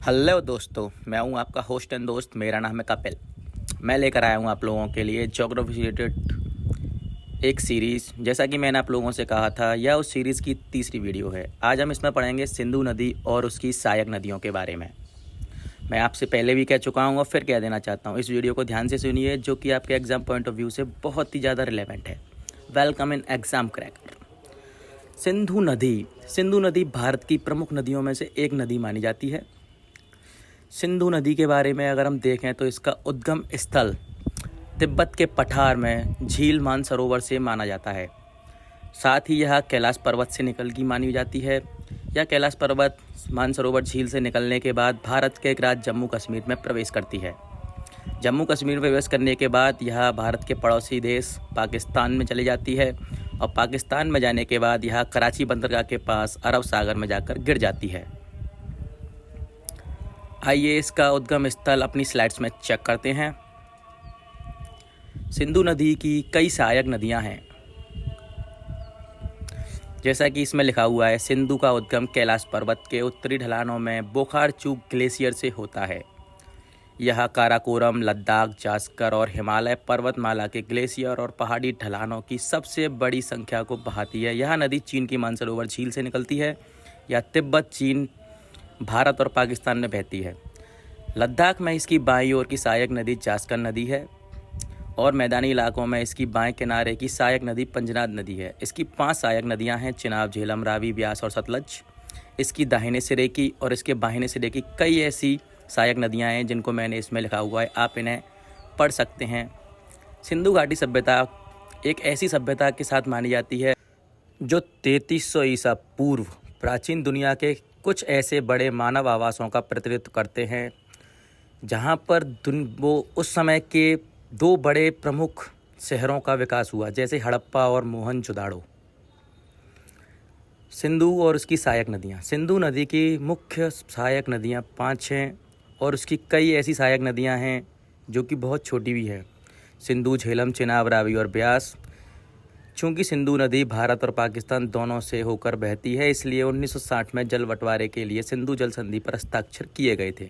Hello दोस्तों, मैं हूं आपका होस्ट एंड दोस्त। मेरा नाम है कपिल। मैं लेकर आया हूं आप लोगों के लिए ज्योग्राफी से रिलेटेड एक सीरीज़। जैसा कि मैंने आप लोगों से कहा था, यह उस सीरीज़ की तीसरी वीडियो है। आज हम इसमें पढ़ेंगे सिंधु नदी और उसकी सहायक नदियों के बारे में। मैं आपसे पहले भी कह चुका हूं और फिर कह देना चाहता हूं, इस वीडियो को ध्यान से सुनिए, जो कि आपके एग्ज़ाम पॉइंट ऑफ व्यू से बहुत ही ज़्यादा रिलेवेंट है। Welcome in exam cracker. Sindhu नदी भारत की प्रमुख नदियों में से एक नदी मानी जाती है। सिंधु नदी के बारे में अगर हम देखें तो इसका उद्गम स्थल तिब्बत के पठार में झील मानसरोवर से माना जाता है। साथ ही यह कैलाश पर्वत से निकल की मानी जाती है। यह कैलाश पर्वत मानसरोवर झील से निकलने के बाद भारत के एक राज्य जम्मू कश्मीर में प्रवेश करती है। जम्मू कश्मीर में प्रवेश करने के बाद यह भारत के पड़ोसी देश पाकिस्तान में चली जाती है और पाकिस्तान में जाने के बाद यह कराची बंदरगाह के पास अरब सागर में जाकर गिर जाती है। आइए इसका उद्गम स्थल अपनी स्लाइड्स में चेक करते हैं। सिंधु नदी की कई सहायक नदियां हैं। जैसा कि इसमें लिखा हुआ है, सिंधु का उद्गम कैलाश पर्वत के उत्तरी ढलानों में बोखारचूक ग्लेशियर से होता है। यह काराकोरम, लद्दाख, जास्कर और हिमालय पर्वतमाला के ग्लेशियर और पहाड़ी ढलानों की सबसे बड़ी संख्या को बहाती है। यह नदी चीन की मानसरोवर झील से निकलती है या तिब्बत, चीन, भारत और पाकिस्तान में बहती है। लद्दाख में इसकी बाईं ओर की सहायक नदी जास्कर नदी है और मैदानी इलाकों में इसकी बाएं किनारे की सहायक नदी पंजनाद नदी है। इसकी 5 सहायक नदियां हैं: चिनाब, झेलम, रावी, ब्यास और सतलज। इसकी दाहिने सिरे की और इसके बाहिने सिरे की कई ऐसी सहायक नदियां हैं जिनको मैंने इसमें लिखा हुआ है, आप इन्हें पढ़ सकते हैं। सिंधु घाटी सभ्यता एक ऐसी सभ्यता के साथ मानी जाती है जो 3300 ईसा पूर्व प्राचीन दुनिया के कुछ ऐसे बड़े मानव आवासों का प्रतिनिधित्व करते हैं जहां पर वो उस समय के 2 बड़े प्रमुख शहरों का विकास हुआ, जैसे हड़प्पा और मोहनजोदाड़ो। सिंधु और उसकी सहायक नदियां। सिंधु नदी की मुख्य सहायक नदियां 5 हैं और उसकी कई ऐसी सहायक नदियां हैं जो कि बहुत छोटी भी है। सिंधु, झेलम, चिनाब, रावी और ब्यास। चूँकि सिंधु नदी भारत और पाकिस्तान दोनों से होकर बहती है, इसलिए 1960 में जल बंटवारे के लिए सिंधु जल संधि पर हस्ताक्षर किए गए थे।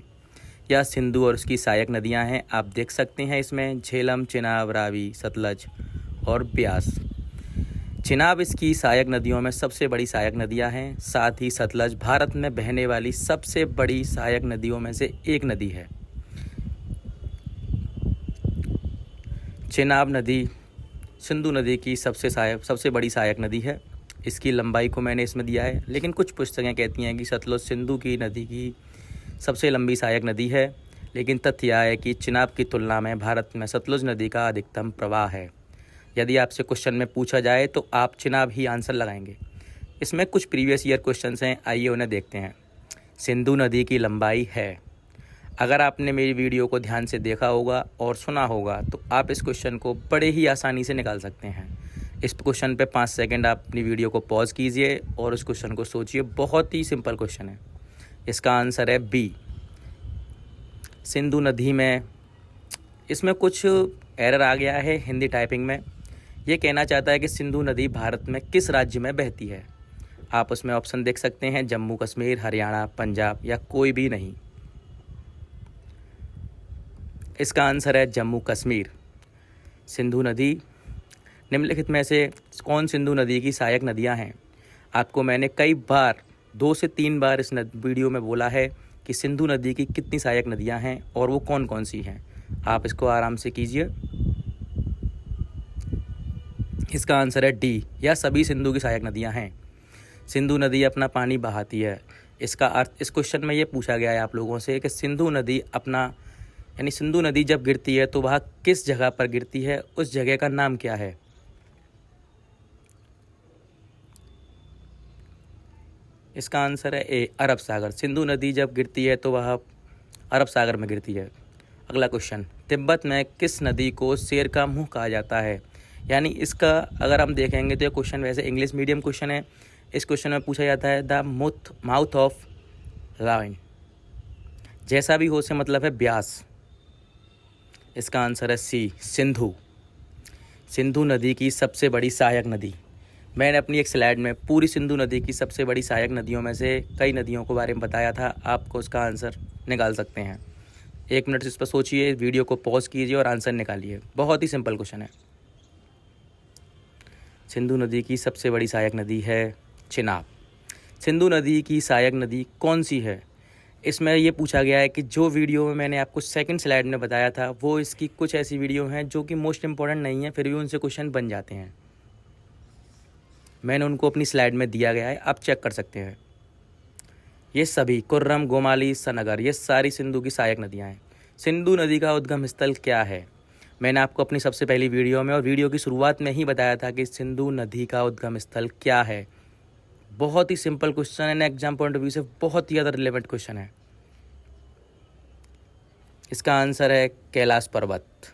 यह सिंधु और उसकी सहायक नदियां हैं। आप देख सकते हैं इसमें झेलम, चिनाब, रावी, सतलज और ब्यास। चिनाब इसकी सहायक नदियों में सबसे बड़ी सहायक नदियां हैं। साथ ही सतलज भारत में बहने वाली सबसे बड़ी सहायक नदियों में से एक नदी है। चिनाब नदी सिंधु नदी की सबसे बड़ी सहायक नदी है। इसकी लंबाई को मैंने इसमें दिया है, लेकिन कुछ पुस्तकें कहती हैं कि सतलुज सिंधु की नदी की सबसे लंबी सहायक नदी है। लेकिन तथ्य यह है कि चिनाब की तुलना में भारत में सतलुज नदी का अधिकतम प्रवाह है। यदि आपसे क्वेश्चन में पूछा जाए तो आप चिनाब ही आंसर लगाएंगे। इसमें कुछ प्रीवियस ईयर क्वेश्चंस हैं, आइए उन्हें देखते हैं। सिंधु नदी की लंबाई है। अगर आपने मेरी वीडियो को ध्यान से देखा होगा और सुना होगा तो आप इस क्वेश्चन को बड़े ही आसानी से निकाल सकते हैं। इस क्वेश्चन पे 5 सेकंड आप अपनी वीडियो को पॉज कीजिए और उस क्वेश्चन को सोचिए। बहुत ही सिंपल क्वेश्चन है। इसका आंसर है बी, सिंधु नदी में। इसमें कुछ एरर आ गया है हिंदी टाइपिंग में। ये कहना चाहता है कि सिंधु नदी भारत में किस राज्य में बहती है। आप उसमें ऑप्शन देख सकते हैं: जम्मू कश्मीर, हरियाणा, पंजाब या कोई भी नहीं। इसका आंसर है जम्मू कश्मीर। सिंधु नदी निम्नलिखित में से कौन सिंधु नदी की सहायक नदियां हैं? आपको मैंने कई बार 2 से 3 बार इस वीडियो में बोला है कि सिंधु नदी की कितनी सहायक नदियां हैं और वो कौन कौन सी हैं। आप इसको आराम से कीजिए। इसका आंसर है डी, या सभी सिंधु की सहायक नदियां हैं। सिंधु नदी अपना पानी बहाती है। इसका अर्थ इस क्वेश्चन में ये पूछा गया है आप लोगों से कि सिंधु नदी सिंधु नदी जब गिरती है तो वह किस जगह पर गिरती है, उस जगह का नाम क्या है। इसका आंसर है ए, अरब सागर। सिंधु नदी जब गिरती है तो वह अरब सागर में गिरती है। अगला क्वेश्चन, तिब्बत में किस नदी को शेर का मुंह कहा जाता है? यानी इसका अगर हम देखेंगे तो ये क्वेश्चन वैसे इंग्लिश मीडियम क्वेश्चन है। इस क्वेश्चन में पूछा जाता है द माउथ ऑफ लाइन। जैसा भी हो से मतलब है ब्यास। इसका आंसर है सी, सिंधु। सिंधु नदी की सबसे बड़ी सहायक नदी। मैंने अपनी एक स्लाइड में पूरी सिंधु नदी की सबसे बड़ी सहायक नदियों में से कई नदियों के बारे में बताया था, आपको उसका आंसर निकाल सकते हैं। 1 मिनट इस पर सोचिए, वीडियो को पॉज कीजिए और आंसर निकालिए। बहुत ही सिंपल क्वेश्चन है। सिंधु नदी की सबसे बड़ी सहायक नदी है चिनाब। सिंधु नदी की सहायक नदी कौन सी है? इसमें ये पूछा गया है कि जो वीडियो में मैंने आपको सेकंड स्लाइड में बताया था, वो इसकी कुछ ऐसी वीडियो हैं जो कि मोस्ट इंपॉर्टेंट नहीं है, फिर भी उनसे क्वेश्चन बन जाते हैं। मैंने उनको अपनी स्लाइड में दिया गया है, आप चेक कर सकते हैं। ये सभी कुर्रम, गोमाली, सनगर, ये सारी सिंधु की सहायक नदियाँ हैं। सिंधु नदी का उद्गम स्थल क्या है? मैंने आपको अपनी सबसे पहली वीडियो में और वीडियो की शुरुआत में ही बताया था कि सिंधु नदी का उद्गम स्थल क्या है। बहुत ही सिंपल क्वेश्चन है, एग्जाम पॉइंट ऑफ व्यू से बहुत ही ज़्यादा रिलेवेंट क्वेश्चन है। इसका आंसर है कैलाश पर्वत।